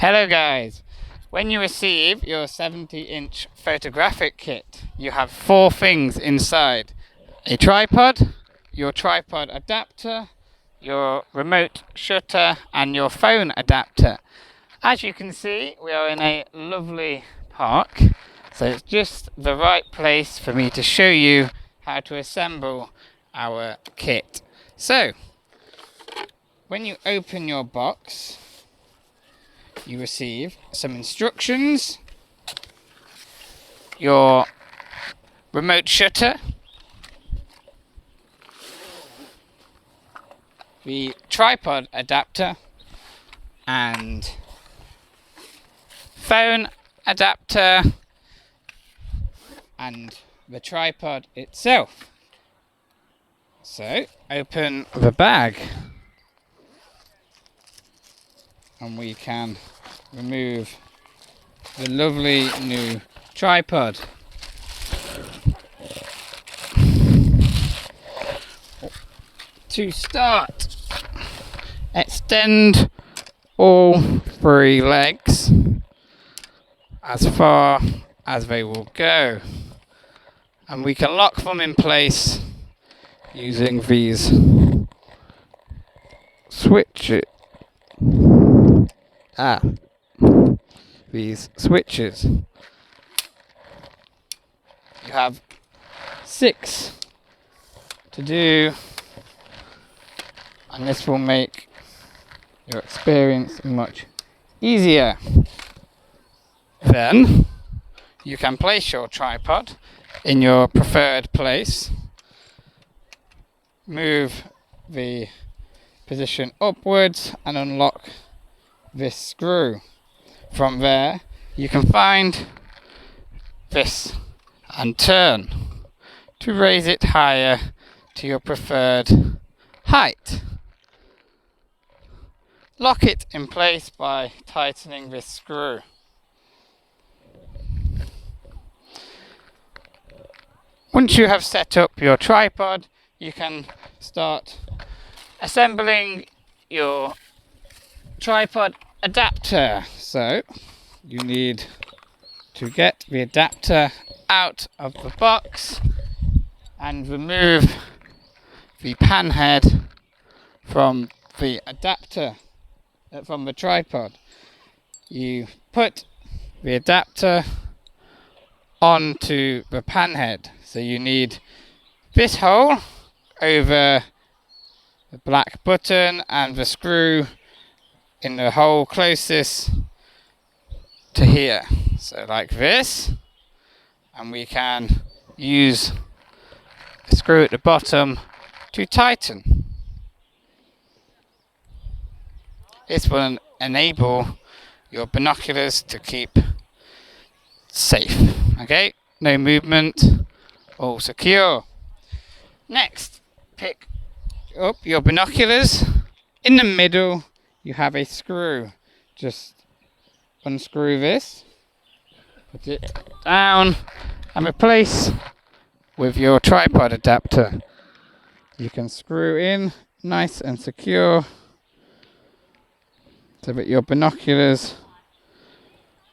Hello guys! When you receive your 70-inch photographic kit, you have 4 things inside. A tripod, your tripod adapter, your remote shutter and your phone adapter. As you can see, we are in a lovely park, so it's just the right place for me to show you how to assemble our kit. So, when you open your box, you receive some instructions, your remote shutter, the tripod adapter, and phone adapter, and the tripod itself. So, open the bag and we can remove the lovely new tripod. To start, extend all 3 legs as far as they will go, and we can lock them in place using these switches. These switches. You have 6 to do, and this will make your experience much easier. Then you can place your tripod in your preferred place, move the position upwards and unlock this screw. From there you can find this and turn to raise it higher to your preferred height. Lock it in place by tightening this screw. Once you have set up your tripod, you can start assembling your tripod adapter. So you need to get the adapter out of the box and remove the pan head from the adapter, from the tripod. You put the adapter onto the pan head, so you need this hole over the black button and the screw in the hole closest to here, so like this, and we can use the screw at the bottom to tighten. This will enable your binoculars to keep safe. Okay, no movement, all secure. Next, pick up your binoculars. In the middle you have a screw. Just unscrew this, put it down and replace with your tripod adapter. You can screw in nice and secure so that your binoculars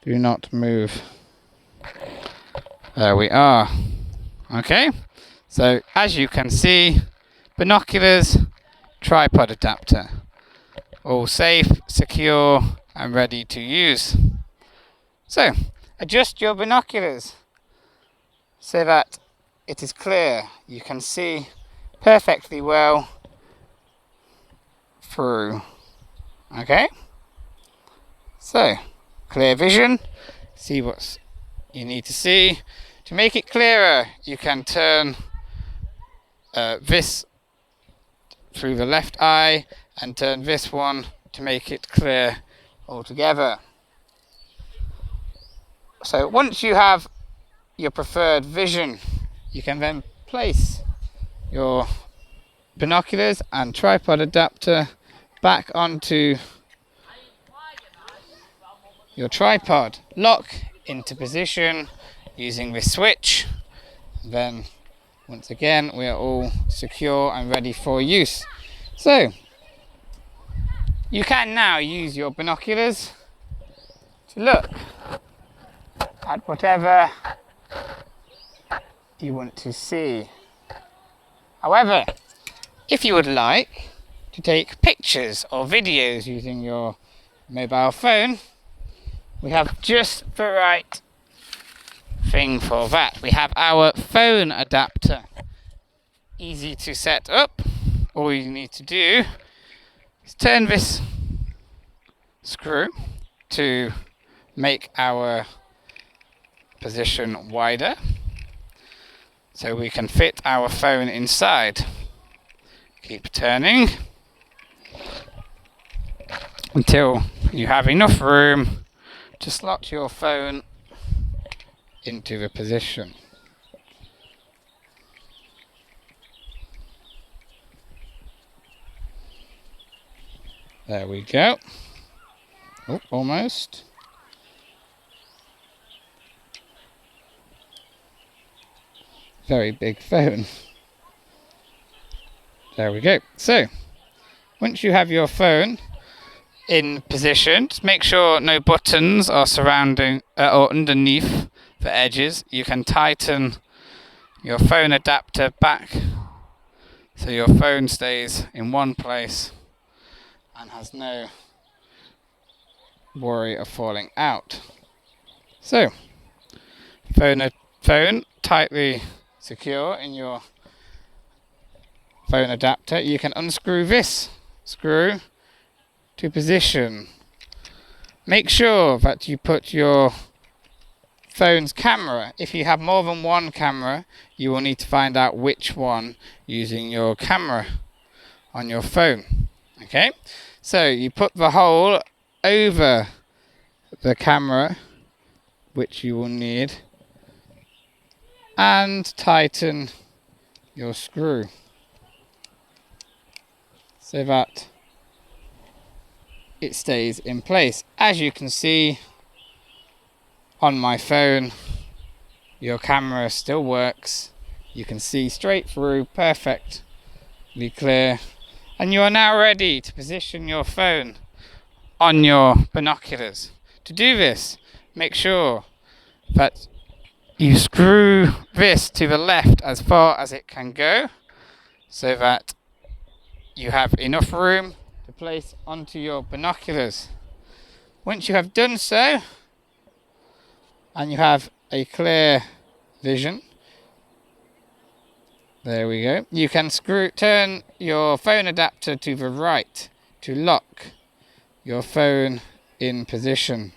do not move. There we are. Okay, so as you can see, binoculars, tripod adapter, all safe, secure and ready to use. So adjust your binoculars so that it is clear. You can see perfectly well through. Okay, so clear vision, see what you need to see. To make it clearer, you can turn this through the left eye and turn this one to make it clear altogether. So once you have your preferred vision, you can then place your binoculars and tripod adapter back onto your tripod. Lock into position using this switch. Then once again we are all secure and ready for use. So you can now use your binoculars to look at whatever you want to see. However, if you would like to take pictures or videos using your mobile phone, we have just the right thing for that. We have our phone adapter. Easy to set up. All you need to do is turn this screw to make our position wider so we can fit our phone inside. Keep turning until you have enough room to slot your phone into the position. There we go. Oh, almost. Very big phone. There we go. So, once you have your phone in position, just make sure no buttons are surrounding or underneath the edges. You can tighten your phone adapter back so your phone stays in one place and has no worry of falling out. So, phone tightly secure in your phone adapter. You can unscrew this screw to position. Make sure that you put your phone's camera. If you have more than one camera, you will need to find out which one using your camera on your phone. Okay, so you put the hole over the camera, which you will need, and tighten your screw so that it stays in place. As you can see on my phone, your camera still works. You can see straight through, perfectly clear, and you are now ready to position your phone on your binoculars. To do this, make sure that you screw this to the left as far as it can go so that you have enough room to place onto your binoculars. Once you have done so and you have a clear vision, there we go, you can turn your phone adapter to the right to lock your phone in position.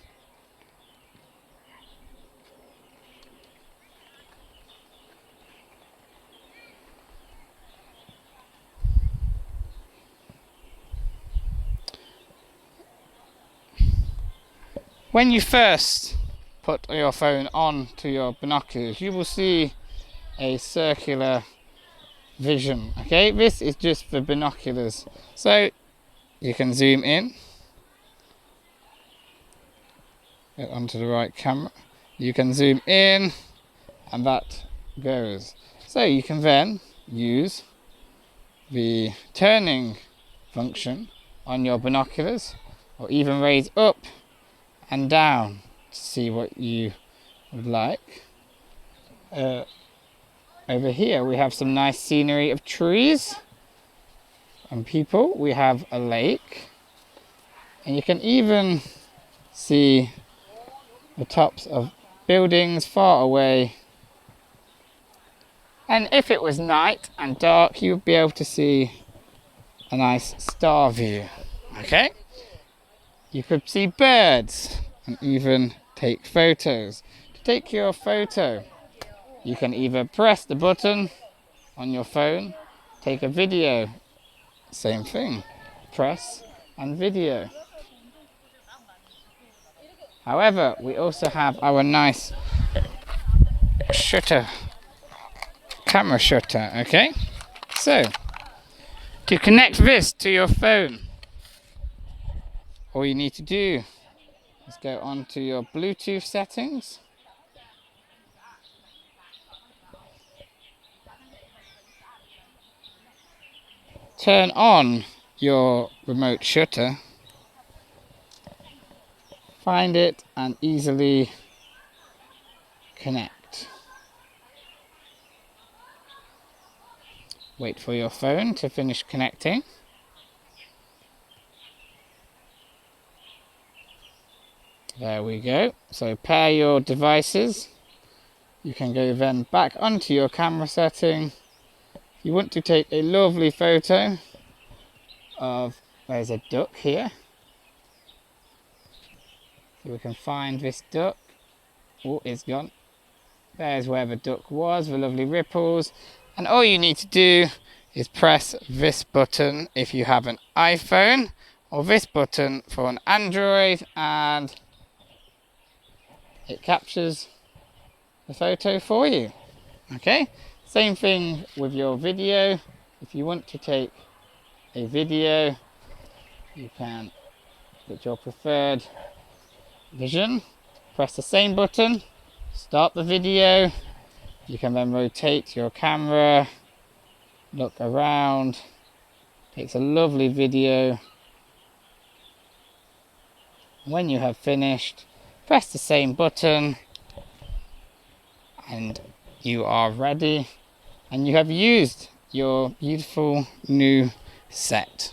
When you first put your phone on to your binoculars, you will see a circular vision. Okay, this is just for binoculars. So you can zoom in, get onto the right camera. You can zoom in, and that goes. So you can then use the turning function on your binoculars, or even raise up and down to see what you would like. Over here we have some nice scenery of trees and people. We have a lake, and you can even see the tops of buildings far away. And if it was night and dark, you would be able to see a nice star view. Okay? You could see birds and even take photos. To take your photo, you can either press the button on your phone, take a video, same thing, press and video. However, we also have our nice shutter, camera shutter, okay? So, to connect this to your phone, all you need to do is go on to your Bluetooth settings. Turn on your remote shutter. find it and easily connect. Wait for your phone to finish connecting. There we go. So pair your devices. You can go then back onto your camera setting. You want to take a lovely photo of, there's a duck here. So we can find this duck. Oh, it's gone. There's where the duck was, the lovely ripples. And all you need to do is press this button if you have an iPhone, or this button for an Android, and it captures the photo for you. Okay, same thing with your video. If you want to take a video, you can get your preferred vision, press the same button, start the video. You can then rotate your camera, look around, takes a lovely video. When you have finished, press the same button and you are ready, and you have used your beautiful new set.